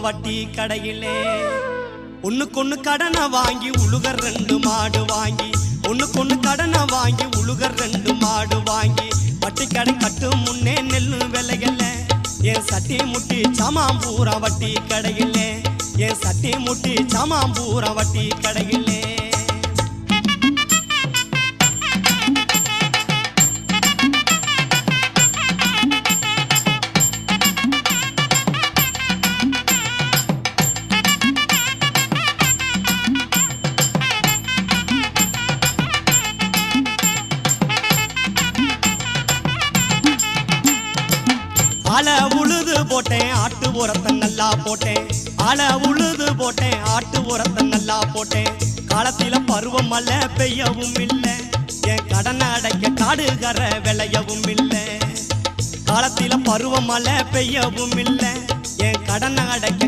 வட்டி கடையிலே ஒண்ணுக்கொண்ணு கடனை வாங்கி உழுகர் 2 மாடு வாங்கி ஒண்ணுக்கொண்ணு கடனை வாங்கி உழுகர் 2 மாடு வாங்கி வட்டி கடை கட்டும் முன்னே நெல்லு விலையில என் சட்டி முட்டி சாமாம்பூரா வட்டி கடையிலே என் சட்டி முட்டி சாமாம்பூரா வட்டி கடையிலே ஆள உழுது போட்டேன் ஆட்டு உரத்தை நல்லா போட்டேன் ஆள உழுது போட்டேன் ஆட்டு உரத்தை நல்லா போட்டேன் காலத்தில பருவம் மழை பெய்யவும் இல்லை என் கடனை அடைக்க காடுகர விளையவும் இல்லை காலத்தில பருவம் மழை பெய்யவும் இல்லை என் கடனை அடைக்க